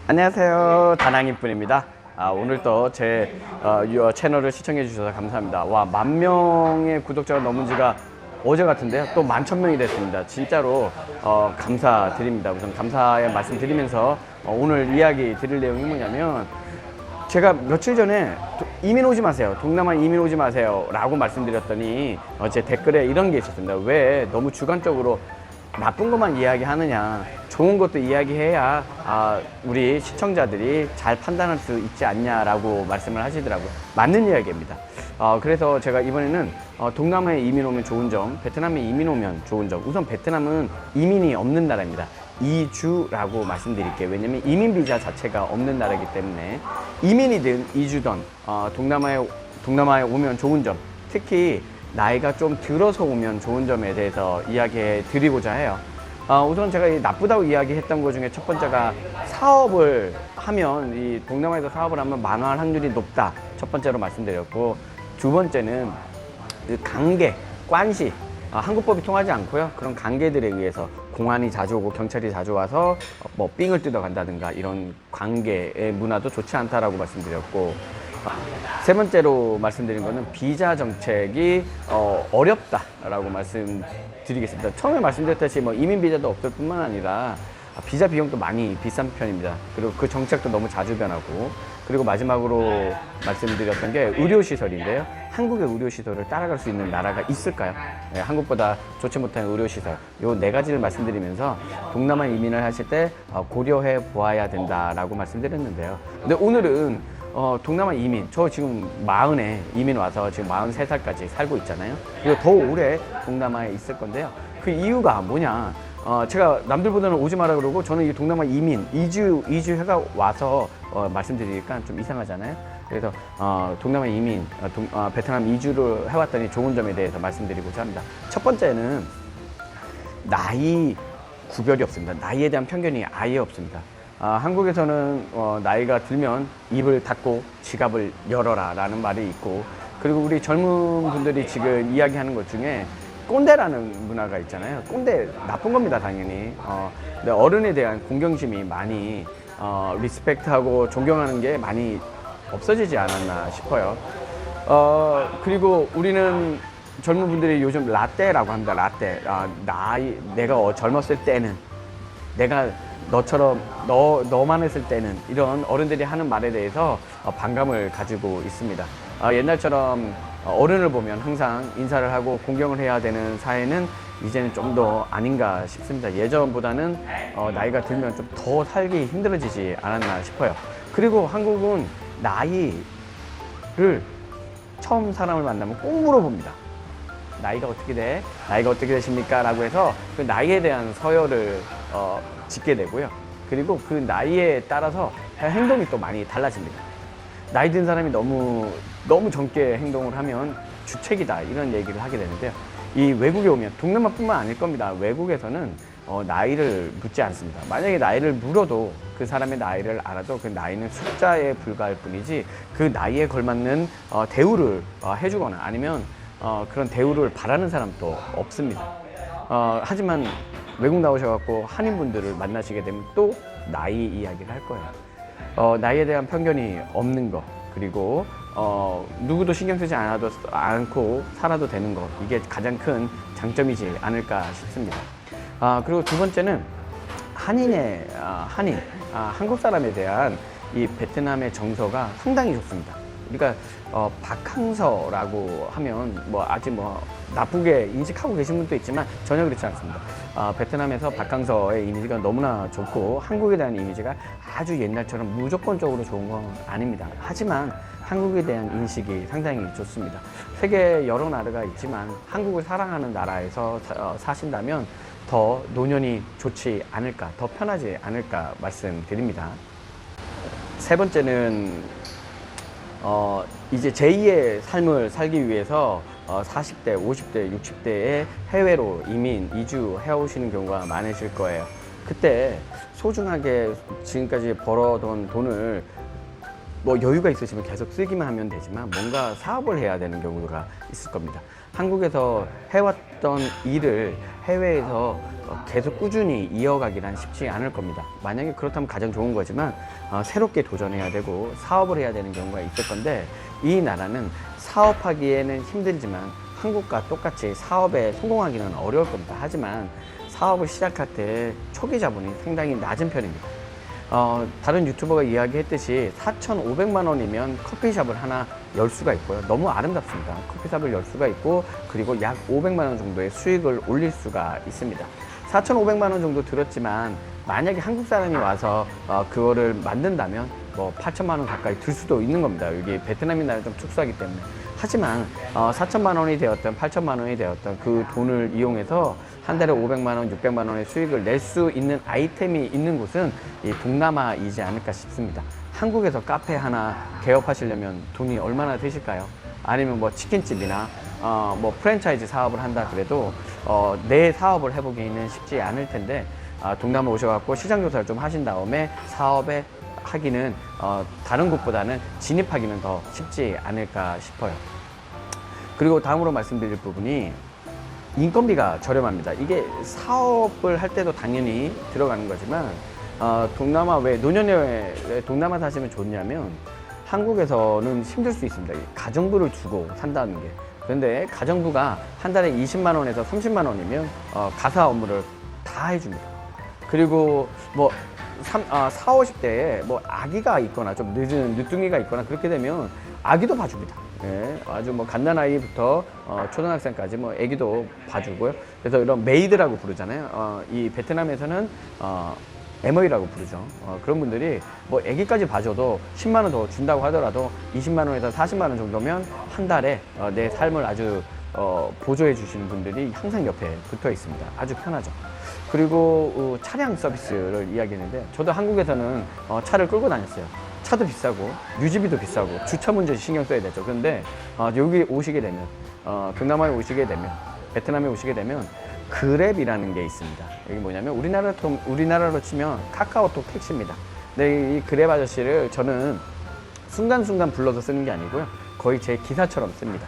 안녕하세요, 다낭인뿐입니다. 오늘 또 제 채널을 시청해 주셔서 감사합니다. 와, 10,000명의 구독자가 넘은 지가 어제 같은데요, 또 11,000명이 됐습니다. 진짜로 감사드립니다. 우선 감사의 말씀 드리면서 오늘 이야기 드릴 내용이 뭐냐면, 제가 며칠 전에 이민 오지 마세요, 동남아 이민 오지 마세요 라고 말씀드렸더니 제 댓글에 이런 게 있었습니다. 왜 너무 주관적으로 나쁜 것만 이야기하느냐, 좋은 것도 이야기해야 우리 시청자들이 잘 판단할 수 있지 않냐라고 말씀을 하시더라고요. 맞는 이야기입니다. 그래서 제가 이번에는 동남아에 이민 오면 좋은 점, 베트남에 이민 오면 좋은 점. 우선 베트남은 이민이 없는 나라입니다. 이주라고 말씀드릴게요. 왜냐면 이민 비자 자체가 없는 나라이기 때문에 이민이든 이주든 동남아에 오면 좋은 점, 특히 나이가 좀 들어서 오면 좋은 점에 대해서 이야기해 드리고자 해요. 우선 제가 나쁘다고 이야기했던 것 중에 첫 번째가, 사업을 하면, 이 동남아에서 사업을 하면 만화할 확률이 높다, 첫 번째로 말씀드렸고, 두 번째는 그 관계, 관시, 한국법이 통하지 않고요, 그런 관계들에 의해서 공안이 자주 오고 경찰이 자주 와서 뭐 삥을 뜯어 간다든가 이런 관계의 문화도 좋지 않다라고 말씀드렸고, 세 번째로 말씀드린 거는 비자 정책이 어렵다라고 말씀드리겠습니다. 처음에 말씀드렸듯이 뭐 이민 비자도 없을 뿐만 아니라 비자 비용도 많이 비싼 편입니다. 그리고 그 정책도 너무 자주 변하고, 그리고 마지막으로 말씀드렸던 게 의료시설인데요. 한국의 의료시설을 따라갈 수 있는 나라가 있을까요? 네, 한국보다 좋지 못한 의료시설, 요 네 가지를 말씀드리면서 동남아 이민을 하실 때 고려해 보아야 된다라고 말씀드렸는데요. 근데 오늘은 동남아 이민, 저 지금 40에 이민 와서 지금 43살까지 살고 있잖아요. 그리고 더 오래 동남아에 있을 건데요. 그 이유가 뭐냐? 제가 남들보다는 오지 마라 그러고, 저는 이 동남아 이민, 이주해가 와서 말씀드리니까 좀 이상하잖아요. 그래서 동남아 이민, 베트남 이주를 해왔더니 좋은 점에 대해서 말씀드리고자 합니다. 첫 번째는 나이 구별이 없습니다. 나이에 대한 편견이 아예 없습니다. 한국에서는 나이가 들면 입을 닫고 지갑을 열어라 라는 말이 있고, 그리고 우리 젊은 분들이 지금 이야기하는 것 중에 꼰대라는 문화가 있잖아요. 꼰대 나쁜 겁니다, 당연히. 근데 어른에 대한 공경심이 많이 리스펙트하고 존경하는 게 많이 없어지지 않았나 싶어요. 그리고 우리는 젊은 분들이 요즘 라떼라고 합니다. 라떼. 내가 젊었을 때는, 내가 너처럼 너만 했을 때는, 이런 어른들이 하는 말에 대해서 반감을 가지고 있습니다. 옛날처럼 어른을 보면 항상 인사를 하고 공경을 해야 되는 사회는 이제는 좀 더 아닌가 싶습니다. 예전보다는 나이가 들면 좀 더 살기 힘들어지지 않았나 싶어요. 그리고 한국은 나이를 처음 사람을 만나면 꼭 물어봅니다. 나이가 어떻게 돼? 나이가 어떻게 되십니까? 라고 해서 그 나이에 대한 서열을 짓게 되고요. 그리고 그 나이에 따라서 행동이 또 많이 달라집니다. 나이 든 사람이 너무 젊게 행동을 하면 주책이다, 이런 얘기를 하게 되는데요. 이 외국에 오면, 동남아뿐만 아닐 겁니다. 외국에서는 나이를 묻지 않습니다. 만약에 나이를 물어도 그 사람의 나이를 알아도 그 나이는 숫자에 불과할 뿐이지, 그 나이에 걸맞는 대우를 해주거나 아니면 그런 대우를 바라는 사람도 없습니다. 하지만 외국 나오셔갖고 한인분들을 만나시게 되면 또 나이 이야기를 할 거예요. 나이에 대한 편견이 없는 거, 그리고 누구도 신경 쓰지 않고 살아도 되는 거, 이게 가장 큰 장점이지 않을까 싶습니다. 그리고 두 번째는 한국 사람에 대한 이 베트남의 정서가 상당히 좋습니다. 그러니까 박항서라고 하면 아직 나쁘게 인식하고 계신 분도 있지만 전혀 그렇지 않습니다. 베트남에서 박항서의 이미지가 너무나 좋고, 한국에 대한 이미지가 아주 옛날처럼 무조건적으로 좋은 건 아닙니다. 하지만 한국에 대한 인식이 상당히 좋습니다. 세계 여러 나라가 있지만 한국을 사랑하는 나라에서 사신다면 더 노년이 좋지 않을까, 더 편하지 않을까 말씀드립니다. 세 번째는 이제 제2의 삶을 살기 위해서 40대, 50대, 60대에 해외로 이민, 이주해 오시는 경우가 많으실 거예요. 그때 소중하게 지금까지 벌어둔 돈을 여유가 있으시면 계속 쓰기만 하면 되지만, 뭔가 사업을 해야 되는 경우가 있을 겁니다. 한국에서 해왔던 일을 해외에서 계속 꾸준히 이어가기란 쉽지 않을 겁니다. 만약에 그렇다면 가장 좋은 거지만 새롭게 도전해야 되고 사업을 해야 되는 경우가 있을 건데, 이 나라는 사업하기에는 힘들지만 한국과 똑같이 사업에 성공하기는 어려울 겁니다. 하지만 사업을 시작할 때 초기 자본이 상당히 낮은 편입니다. 다른 유튜버가 이야기했듯이 4,500만 원이면 커피숍을 하나 열 수가 있고요. 너무 아름답습니다. 커피숍을 열 수가 있고, 그리고 약 500만 원 정도의 수익을 올릴 수가 있습니다. 4,500만 원 정도 들었지만 만약에 한국 사람이 와서 그거를 만든다면 뭐 8천만 원 가까이 들 수도 있는 겁니다. 여기 베트남이나라 좀 특수하기 때문에. 하지만 4천만 원이 되었던 8천만 원이 되었던 그 돈을 이용해서 한 달에 500만 원, 600만 원의 수익을 낼 수 있는 아이템이 있는 곳은 이 동남아이지 않을까 싶습니다. 한국에서 카페 하나 개업하시려면 돈이 얼마나 드실까요? 아니면 뭐 치킨집이나 뭐 프랜차이즈 사업을 한다 그래도 내 사업을 해보기는 쉽지 않을 텐데, 동남아 오셔갖고 시장 조사를 좀 하신 다음에 사업에 하기는 다른 곳보다는 진입하기는 더 쉽지 않을까 싶어요. 그리고 다음으로 말씀드릴 부분이 인건비가 저렴합니다. 이게 사업을 할 때도 당연히 들어가는 거지만 동남아 왜 노년에 왜 동남아 사시면 좋냐면, 한국에서는 힘들 수 있습니다. 가정부를 두고 산다는 게. 그런데 가정부가 한 달에 20만 원에서 30만 원이면 가사 업무를 다 해줍니다. 그리고 뭐 4, 50대에 뭐 아기가 있거나 좀 늦은 늦둥이가 있거나 그렇게 되면 아기도 봐줍니다. 예, 아주 뭐 갓난아이부터 초등학생까지 뭐 아기도 봐주고요. 그래서 이런 메이드라고 부르잖아요. 이 베트남에서는 MO이라고 부르죠. 그런 분들이 뭐 아기까지 봐줘도 10만 원 더 준다고 하더라도 20만 원에서 40만 원 정도면 한 달에 내 삶을 아주 보조해 주시는 분들이 항상 옆에 붙어 있습니다. 아주 편하죠. 그리고 차량 서비스를 이야기했는데, 저도 한국에서는 차를 끌고 다녔어요. 차도 비싸고 유지비도 비싸고 주차 문제 신경 써야 되죠. 그런데 여기 오시게 되면 동남아에 오시게 되면 베트남에 오시게 되면 그랩이라는 게 있습니다. 여기 뭐냐면 우리나라로 치면 카카오톡 택시입니다. 근데 이 그랩 아저씨를 저는 순간순간 불러서 쓰는 게 아니고요, 거의 제 기사처럼 씁니다.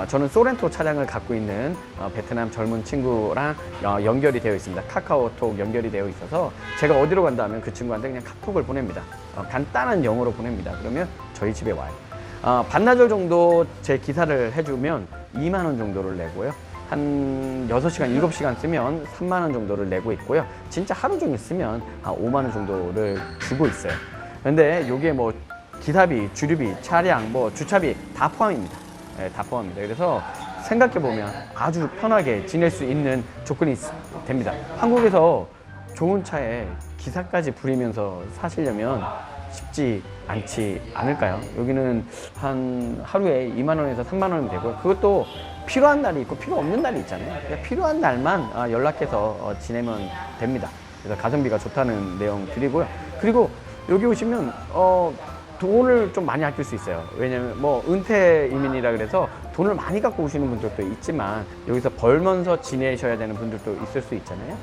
저는 소렌토 차량을 갖고 있는 베트남 젊은 친구랑 연결이 되어 있습니다. 카카오톡 연결이 되어 있어서 제가 어디로 간다 하면 그 친구한테 그냥 카톡을 보냅니다. 간단한 영어로 보냅니다. 그러면 저희 집에 와요. 반나절 정도 제 기사를 해주면 2만 원 정도를 내고요. 한 6시간, 7시간 쓰면 3만 원 정도를 내고 있고요. 진짜 하루 종일 쓰면 한 5만 원 정도를 주고 있어요. 근데 요게 뭐 기사비, 주류비, 차량, 뭐 주차비 다 포함입니다. 네, 다 포함입니다. 그래서 생각해보면 아주 편하게 지낼 수 있는 조건이 됩니다. 한국에서 좋은 차에 기사까지 부리면서 사시려면 쉽지 않지 않을까요? 여기는 한 하루에 2만 원에서 3만 원이 되고요. 그것도 필요한 날이 있고 필요 없는 날이 있잖아요. 그러니까 필요한 날만 연락해서 지내면 됩니다. 그래서 가성비가 좋다는 내용 드리고요. 그리고 여기 오시면 돈을 좀 많이 아낄 수 있어요. 왜냐면 뭐 은퇴 이민이라 그래서 돈을 많이 갖고 오시는 분들도 있지만 여기서 벌면서 지내셔야 되는 분들도 있을 수 있잖아요.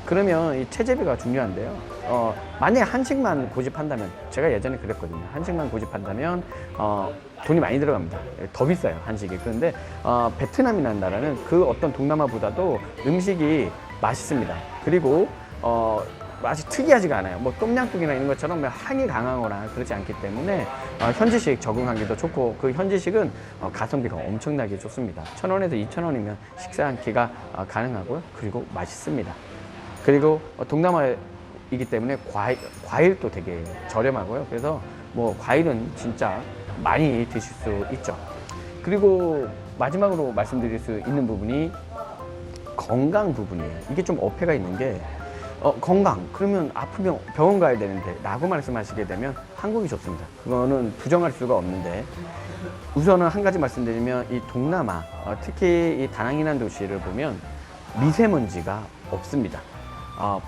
그러면 이 체재비가 중요한데요. 만약에 한식만 고집한다면, 제가 예전에 그랬거든요. 한식만 고집한다면 돈이 많이 들어갑니다. 더 비싸요, 한식이. 그런데 베트남이라는 나라는 그 어떤 동남아보다도 음식이 맛있습니다. 그리고 맛이 특이하지가 않아요. 뭐 똠양꿍이나 이런 것처럼 향이 강하거나 그렇지 않기 때문에 현지식 적응하기도 좋고, 그 현지식은 가성비가 엄청나게 좋습니다. 1,000원에서 2,000원이면 식사 한 끼가 가능하고요. 그리고 맛있습니다. 그리고 동남아이기 때문에 과일도 되게 저렴하고요. 그래서 뭐 과일은 진짜 많이 드실 수 있죠. 그리고 마지막으로 말씀드릴 수 있는 부분이 건강 부분이에요. 이게 좀 어폐가 있는 게, 건강, 그러면 아프면 병원 가야 되는데 라고 말씀하시게 되면 한국이 좋습니다. 그거는 부정할 수가 없는데, 우선은 한 가지 말씀드리면 이 동남아, 특히 이 다낭이라는 도시를 보면 미세먼지가 없습니다.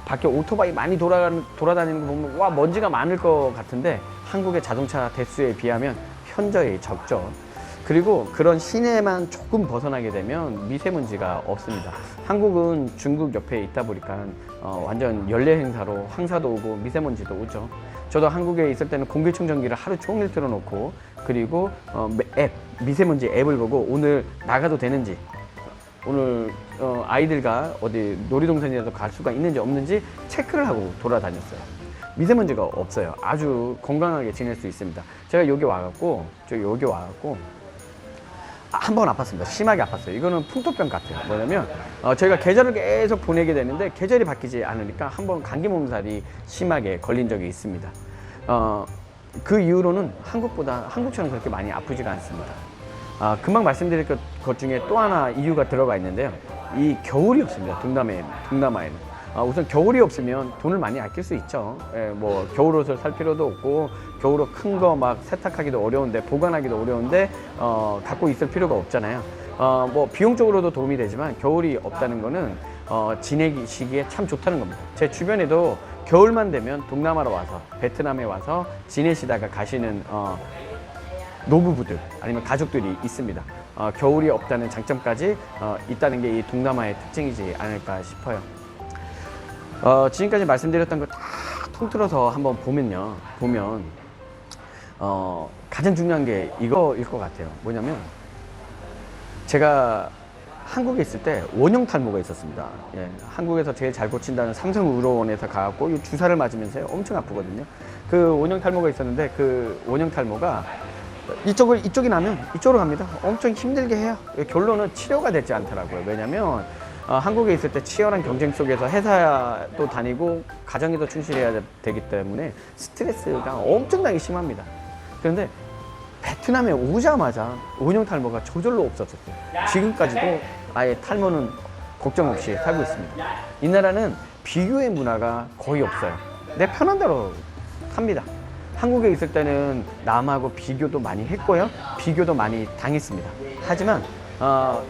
밖에 오토바이 많이 돌아다니는 거 보면 와, 먼지가 많을 것 같은데 한국의 자동차 대수에 비하면 현저히 적죠. 그리고 그런 시내만 조금 벗어나게 되면 미세먼지가 없습니다. 한국은 중국 옆에 있다 보니까 완전 연례 행사로 황사도 오고 미세먼지도 오죠. 저도 한국에 있을 때는 공기청정기를 하루 종일 틀어놓고, 그리고 미세먼지 앱을 보고 오늘 나가도 되는지, 오늘 아이들과 어디 놀이동산이라도 갈 수가 있는지 없는지 체크를 하고 돌아다녔어요. 미세먼지가 없어요. 아주 건강하게 지낼 수 있습니다. 제가 여기 와갖고 한 번 아팠습니다. 심하게 아팠어요. 이거는 풍토병 같아요. 뭐냐면 저희가 계절을 계속 보내게 되는데 계절이 바뀌지 않으니까 한 번 감기 몸살이 심하게 걸린 적이 있습니다. 그 이후로는 한국처럼 그렇게 많이 아프지가 않습니다. 금방 말씀드릴 것 중에 또 하나 이유가 들어가 있는데요. 이 겨울이 없습니다. 동남아에는. 우선 겨울이 없으면 돈을 많이 아낄 수 있죠. 뭐 겨울옷을 살 필요도 없고 겨울옷 큰 거 막 세탁하기도 어려운데 보관하기도 어려운데 갖고 있을 필요가 없잖아요. 뭐 비용적으로도 도움이 되지만 겨울이 없다는 거는 지내시기에 참 좋다는 겁니다. 제 주변에도 겨울만 되면 동남아로 와서 베트남에 와서 지내시다가 가시는 노부부들 아니면 가족들이 있습니다. 겨울이 없다는 장점까지 있다는 게 이 동남아의 특징이지 않을까 싶어요. 지금까지 말씀드렸던 거 다 통틀어서 한번 보면 가장 중요한 게 이거일 것 같아요. 뭐냐면 제가 한국에 있을 때 원형 탈모가 있었습니다. 예, 한국에서 제일 잘 고친다는 삼성의료원에서 가갖고 이 주사를 맞으면서 엄청 아프거든요. 그 원형 탈모가 있었는데 그 원형 탈모가 이쪽이 나면 이쪽으로 갑니다. 엄청 힘들게 해요. 결론은 치료가 되지 않더라고요. 왜냐면 한국에 있을 때 치열한 경쟁 속에서 회사도 다니고 가정에도 충실해야 되기 때문에 스트레스가 엄청나게 심합니다. 그런데 베트남에 오자마자 원형 탈모가 저절로 없어졌어요. 지금까지도 아예 탈모는 걱정 없이 살고 있습니다. 이 나라는 비교의 문화가 거의 없어요. 내 편한 대로 삽니다. 한국에 있을 때는 남하고 비교도 많이 했고요. 비교도 많이 당했습니다. 하지만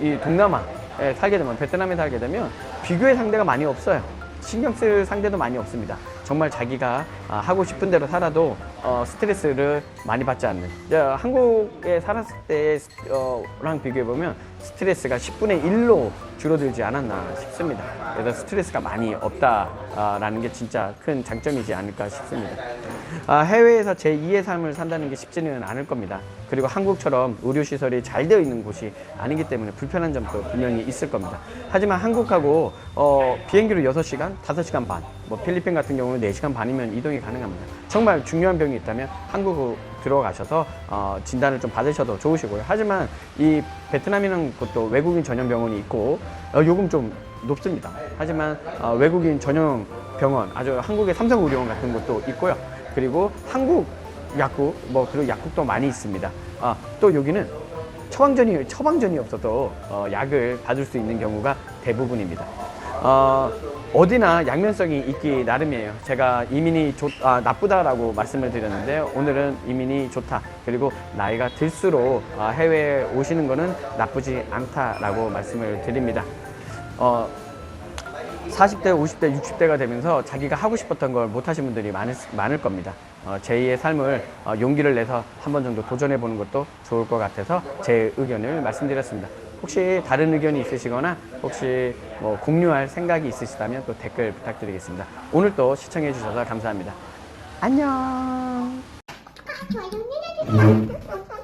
이 동남아에 살게 되면, 베트남에 살게 되면 비교의 상대가 많이 없어요. 신경 쓸 상대도 많이 없습니다. 정말 자기가 하고 싶은 대로 살아도 스트레스를 많이 받지 않는. 한국에 살았을 때랑 비교해보면 스트레스가 10분의 1로 줄어들지 않았나 싶습니다. 그래서 스트레스가 많이 없다라는 게 진짜 큰 장점이지 않을까 싶습니다. 해외에서 제2의 삶을 산다는 게 쉽지는 않을 겁니다. 그리고 한국처럼 의료시설이 잘 되어 있는 곳이 아니기 때문에 불편한 점도 분명히 있을 겁니다. 하지만 한국하고 비행기로 6시간, 5시간 반, 뭐 필리핀 같은 경우는 4시간 반이면 이동이 가능합니다. 정말 중요한 병이 있다면 한국으로 들어가셔서 진단을 좀 받으셔도 좋으시고요. 하지만 이 베트남이라는 곳도 외국인 전용 병원이 있고 요금 좀 높습니다. 하지만 외국인 전용 병원, 아주 한국의 삼성의료원 같은 곳도 있고요. 그리고 한국 약국, 그리고 약국도 많이 있습니다. 또 여기는 처방전이 없어도 약을 받을 수 있는 경우가 대부분입니다. 어디나 양면성이 있기 나름이에요. 제가 이민이 나쁘다라고 말씀을 드렸는데 오늘은 이민이 좋다. 그리고 나이가 들수록 해외에 오시는 거는 나쁘지 않다라고 말씀을 드립니다. 40대, 50대, 60대가 되면서 자기가 하고 싶었던 걸 못하신 분들이 많을 겁니다. 제2의 삶을 용기를 내서 한 번 정도 도전해보는 것도 좋을 것 같아서 제 의견을 말씀드렸습니다. 혹시 다른 의견이 있으시거나 혹시 공유할 생각이 있으시다면 또 댓글 부탁드리겠습니다. 오늘 또 시청해주셔서 감사합니다. 안녕. 좋아요 눌러주세요.